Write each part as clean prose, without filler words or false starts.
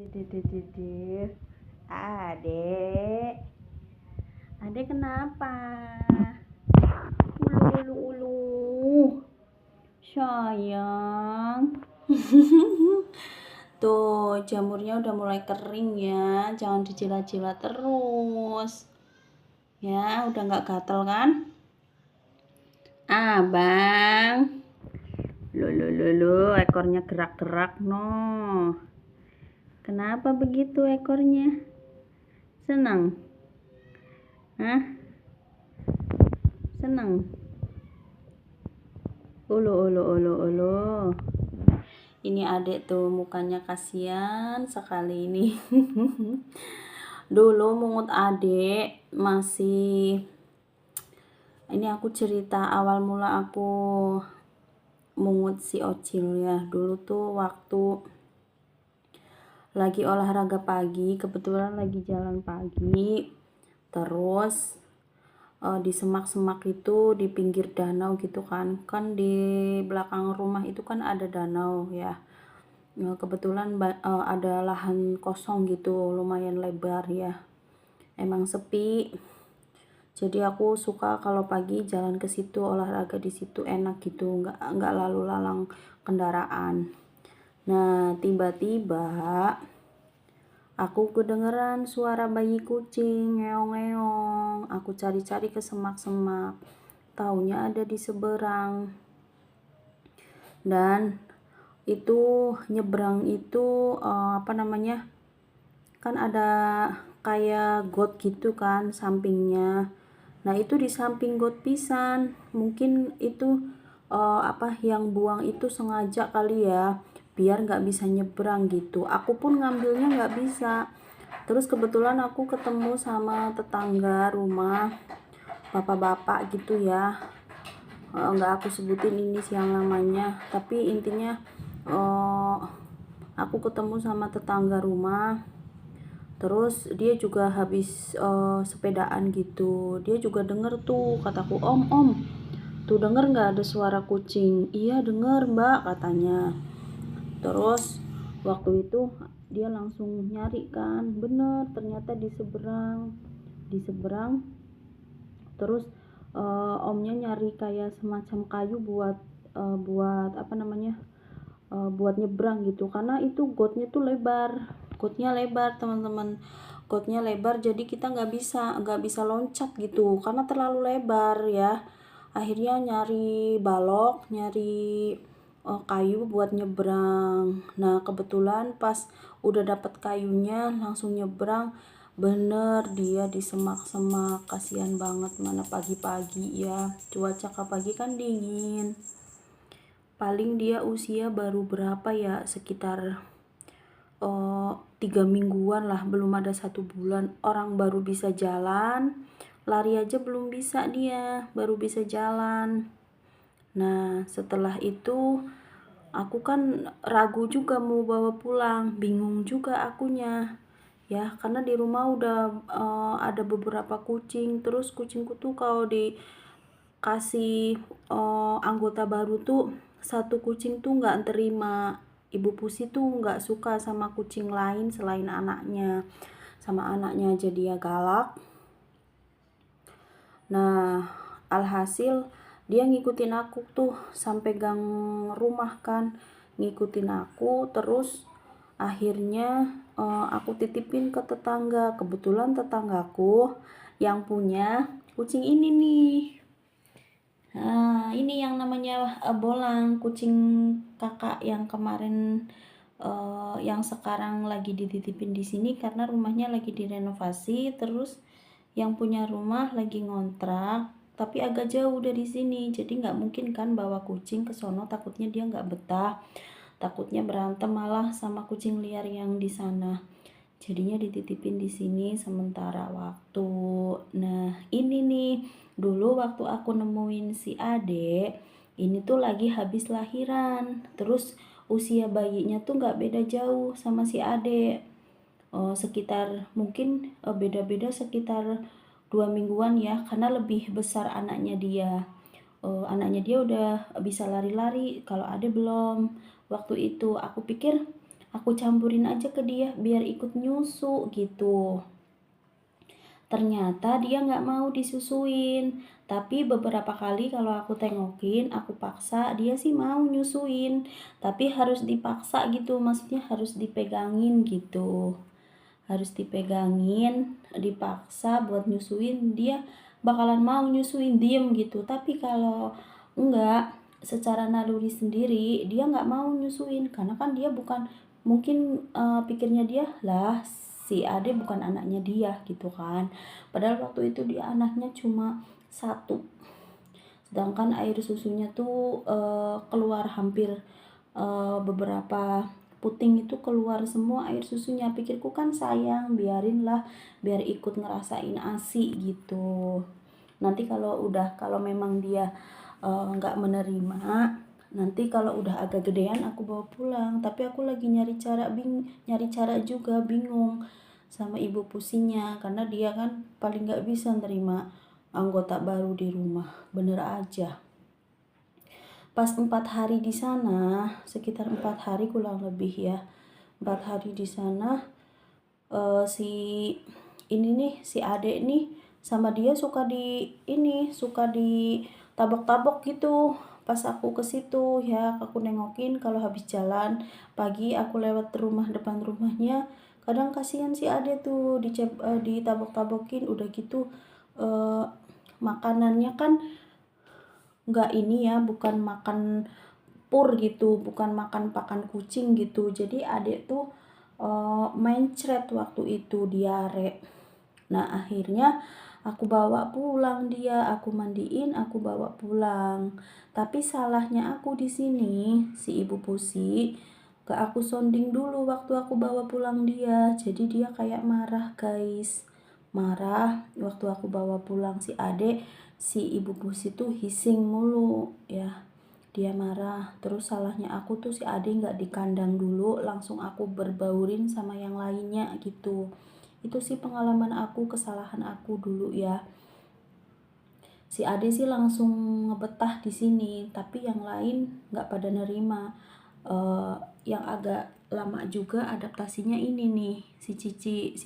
Dede, adek, adek kenapa? Ulu, sayang. Tuh, jamurnya udah mulai kering ya, jangan dijilat-jilat terus. Ya, udah nggak gatel kan? Bang. Ekornya gerak-gerak no. Kenapa begitu ekornya? Senang? Hah? Senang? Ulu. Ini adek tuh mukanya kasihan sekali ini. Dulu mungut adek masih, ini aku cerita awal mula aku mungut si Ocil ya. Dulu tuh waktu lagi olahraga pagi, kebetulan lagi jalan pagi, terus di semak-semak itu, di pinggir danau gitu kan di belakang rumah itu kan ada danau ya. Kebetulan ada lahan kosong gitu, lumayan lebar ya, emang sepi. Jadi aku suka kalau pagi jalan ke situ, olahraga di situ enak gitu, nggak lalu lalang kendaraan. Nah, tiba-tiba aku kedengeran suara bayi kucing ngeong-ngeong. Aku cari-cari ke semak-semak, taunya ada di seberang. Dan itu nyebrang itu kan ada kayak got gitu kan sampingnya. Nah, itu di samping got pisan. Mungkin itu yang buang itu sengaja kali ya, biar nggak bisa nyebrang gitu. Aku pun ngambilnya nggak bisa. Terus kebetulan aku ketemu sama tetangga rumah, bapak-bapak gitu ya. Nggak aku sebutin ini siang namanya, tapi intinya aku ketemu sama tetangga rumah. Terus dia juga habis sepedaan gitu. Dia juga denger tuh, kataku, om tuh denger nggak ada suara kucing? Iya denger mbak, katanya. Terus waktu itu dia langsung nyari kan, bener ternyata di seberang. Terus omnya nyari kayak semacam kayu buat buat nyebrang gitu, karena itu gotnya lebar teman-teman. Gotnya lebar, jadi kita nggak bisa loncat gitu karena terlalu lebar ya. Akhirnya nyari balok, nyari kayu buat nyebrang. Nah, kebetulan pas udah dapet kayunya langsung nyebrang. Bener, dia di semak-semak. Kasihan banget, mana pagi-pagi ya, cuaca pagi kan dingin. Paling dia usia baru berapa ya, sekitar 3 mingguan lah, belum ada 1 bulan. Orang baru bisa jalan, lari aja belum bisa, dia baru bisa jalan. Nah, setelah itu aku kan ragu juga mau bawa pulang, bingung juga akunya ya, karena di rumah udah ada beberapa kucing. Terus kucingku tuh kalau dikasih anggota baru tuh, satu kucing tuh nggak terima. Ibu Pusi tuh nggak suka sama kucing lain selain anaknya. Sama anaknya aja dia galak. Nah, alhasil dia ngikutin aku tuh sampai gang rumah kan, ngikutin aku. Terus akhirnya aku titipin ke tetangga. Kebetulan tetanggaku yang punya kucing ini nih. Nah, ini yang namanya Bolang, kucing kakak yang kemarin yang sekarang lagi dititipin di sini karena rumahnya lagi direnovasi. Terus yang punya rumah lagi ngontrak, tapi agak jauh dari sini, jadi nggak mungkin kan bawa kucing ke sono, takutnya dia nggak betah, takutnya berantem malah sama kucing liar yang di sana. Jadinya dititipin di sini sementara waktu. Nah, ini nih, dulu waktu aku nemuin si Ade, ini tuh lagi habis lahiran. Terus usia bayinya tuh nggak beda jauh sama si Ade. Sekitar mungkin beda-beda sekitar 2 mingguan ya, karena lebih besar anaknya dia. Anaknya dia udah bisa lari-lari, kalau Ade belum. Waktu itu aku pikir aku campurin aja ke dia biar ikut nyusu gitu. Ternyata dia nggak mau disusuin, tapi beberapa kali kalau aku tengokin, aku paksa, dia sih mau nyusuin, tapi harus dipaksa gitu, maksudnya harus dipegangin gitu. Harus dipegangin, dipaksa buat nyusuin, dia bakalan mau nyusuin, diem gitu. Tapi kalau enggak, secara naluri sendiri, dia nggak mau nyusuin, karena kan dia bukan, mungkin pikirnya dia, lah si Ade bukan anaknya dia gitu kan. Padahal waktu itu dia anaknya cuma satu, sedangkan air susunya tuh keluar hampir beberapa puting itu keluar semua air susunya. Pikirku kan sayang, biarinlah, biar ikut ngerasain ASI gitu. Nanti kalau memang dia nggak menerima, nanti kalau udah agak gedean aku bawa pulang. Tapi aku lagi nyari cara juga, bingung sama ibu pusinya, karena dia kan paling nggak bisa nerima anggota baru di rumah. Bener aja, pas 4 hari di sana, sekitar 4 hari kurang lebih ya, 4 hari di sana, si ini nih, si Ade nih sama dia suka di tabok-tabok gitu. Pas aku ke situ ya, aku nengokin kalau habis jalan pagi aku lewat depan rumahnya, kadang kasihan si Ade tuh ditabok-tabokin. Udah gitu makanannya kan nggak ini ya, bukan makan pur gitu, bukan makan pakan kucing gitu. Jadi adik tuh mencret waktu itu, diare. Nah akhirnya aku bawa pulang dia, aku mandiin, aku bawa pulang. Tapi salahnya aku di sini, si ibu pusi gak aku sounding dulu waktu aku bawa pulang dia. Jadi dia kayak marah guys, marah waktu aku bawa pulang si Ade. Si ibu pusi tuh hissing mulu ya, dia marah. Terus salahnya aku tuh si Ade nggak di kandang dulu, langsung aku berbaurin sama yang lainnya gitu. Itu sih pengalaman aku, kesalahan aku dulu ya. Si Ade sih langsung ngebetah di sini, tapi yang lain nggak pada nerima. Yang agak lama juga adaptasinya ini nih, si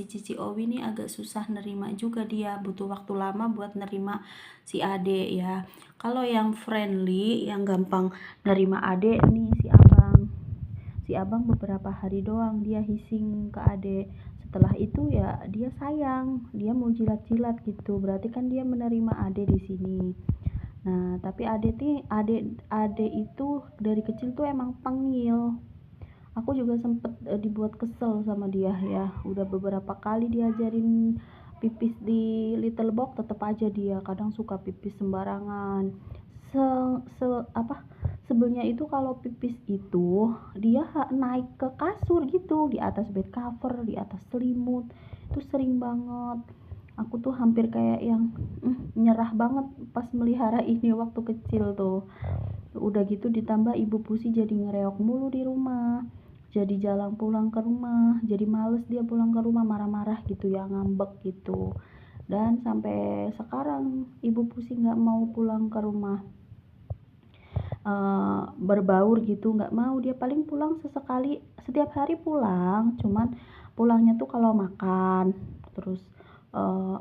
Cici Owi nih agak susah nerima juga, dia butuh waktu lama buat nerima si Ade ya. Kalau yang friendly, yang gampang nerima Ade nih si abang beberapa hari doang dia hissing ke Ade. Setelah itu ya dia sayang, dia mau jilat-jilat gitu, berarti kan dia menerima Ade di sini. Nah tapi Ade itu dari kecil tuh emang pengil. Aku juga sempet dibuat kesel sama dia ya, udah beberapa kali diajarin pipis di little box, tetep aja dia kadang suka pipis sembarangan. se, se apa Sebelnya itu kalau pipis itu dia naik ke kasur gitu, di atas bed cover, di atas selimut, itu sering banget. Aku tuh hampir kayak yang nyerah banget pas melihara ini waktu kecil tuh. Udah gitu ditambah ibu pusi jadi ngereok mulu di rumah, jadi jarang pulang ke rumah, jadi males dia pulang ke rumah, marah-marah gitu ya, ngambek gitu. Dan sampai sekarang ibu pusi nggak mau pulang ke rumah, berbaur gitu, nggak mau. Dia paling pulang sesekali, setiap hari pulang, cuman pulangnya tuh kalau makan, terus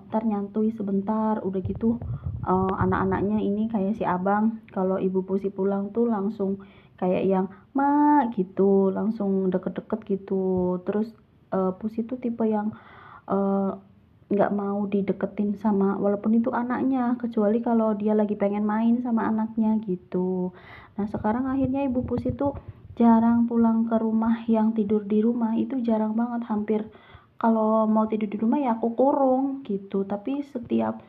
ternyantui sebentar. Udah gitu anak-anaknya ini kayak si abang, kalau ibu pusi pulang tuh langsung kayak yang mak gitu, langsung deket-deket gitu. Terus pusi tuh tipe yang nggak mau dideketin sama walaupun itu anaknya, kecuali kalau dia lagi pengen main sama anaknya gitu. Nah sekarang akhirnya ibu pusi tuh jarang pulang ke rumah, yang tidur di rumah itu jarang banget. Hampir kalau mau tidur di rumah ya aku kurung gitu, tapi setiap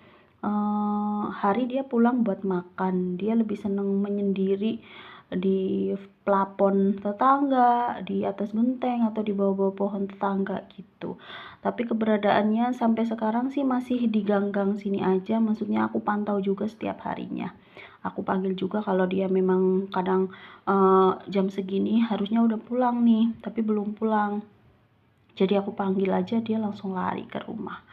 hari dia pulang buat makan. Dia lebih seneng menyendiri di plafon tetangga, di atas genteng, atau di bawah-bawah pohon tetangga gitu. Tapi keberadaannya sampai sekarang sih masih di gang-gang sini aja, maksudnya aku pantau juga setiap harinya. Aku panggil juga kalau dia memang kadang jam segini harusnya udah pulang nih, tapi belum pulang. Jadi aku panggil aja, dia langsung lari ke rumah.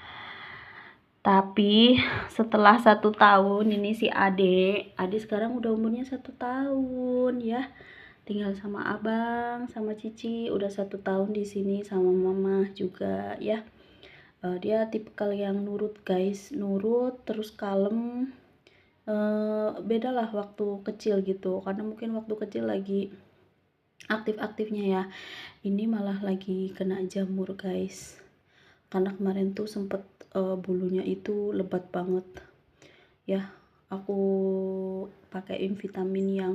Tapi setelah 1 tahun ini si Ade sekarang udah umurnya 1 tahun ya. tinggal sama abang, sama cici, udah 1 tahun di sini sama mama juga ya. Dia tipikal yang nurut guys, nurut terus kalem. Beda lah waktu kecil gitu, karena mungkin waktu kecil lagi aktif-aktifnya ya, ini malah lagi kena jamur guys, karena kemarin tuh sempet bulunya itu lebat banget ya. Aku pakein vitamin yang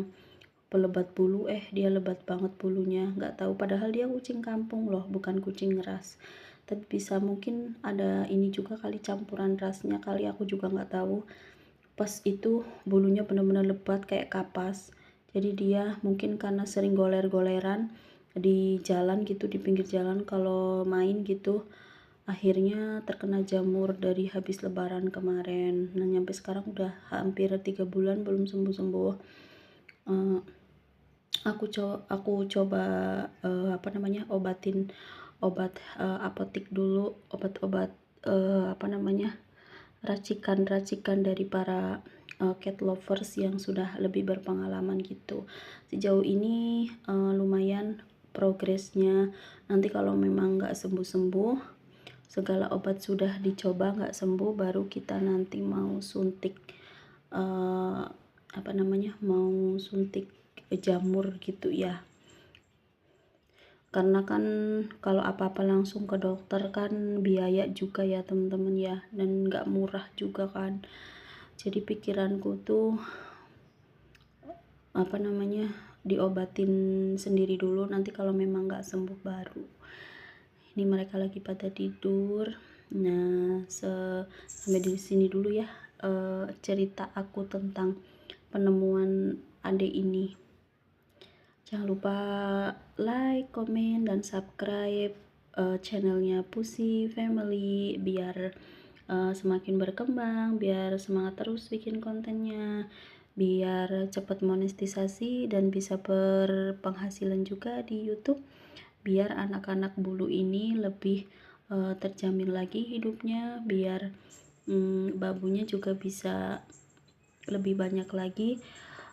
pelebat bulu, dia lebat banget bulunya, nggak tahu, padahal dia kucing kampung loh, bukan kucing ras. Tapi bisa mungkin ada ini juga kali, campuran rasnya kali, aku juga nggak tahu. Pas itu bulunya benar-benar lebat kayak kapas, jadi dia mungkin karena sering goler-goleran di jalan gitu, di pinggir jalan kalau main gitu, akhirnya terkena jamur dari habis lebaran kemarin. Nah nyampe sekarang udah hampir 3 bulan belum sembuh-sembuh. Eh, aku coba obatin, obat apotik dulu, obat-obat racikan-racikan dari para cat lovers yang sudah lebih berpengalaman gitu. Sejauh ini lumayan progresnya. Nanti kalau memang nggak sembuh-sembuh, segala obat sudah dicoba nggak sembuh, baru kita nanti mau suntik uh, mau suntik jamur gitu ya. Karena kan kalau apa-apa langsung ke dokter kan biaya juga ya teman-teman ya, dan nggak murah juga kan. Jadi pikiranku tuh diobatin sendiri dulu, nanti kalau memang nggak sembuh baru. Ini mereka lagi pada tidur. Nah sampai di sini dulu ya cerita aku tentang penemuan adik ini. Jangan lupa like, komen, dan subscribe channelnya Pussy Family biar semakin berkembang, biar semangat terus bikin kontennya, biar cepat monetisasi dan bisa berpenghasilan juga di YouTube, biar anak-anak bulu ini lebih terjamin lagi hidupnya, biar babunya juga bisa lebih banyak lagi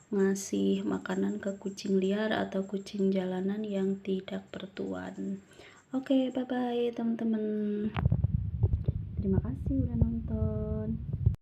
ngasih makanan ke kucing liar atau kucing jalanan yang tidak bertuan. Oke, bye bye teman-teman. Terima kasih udah nonton.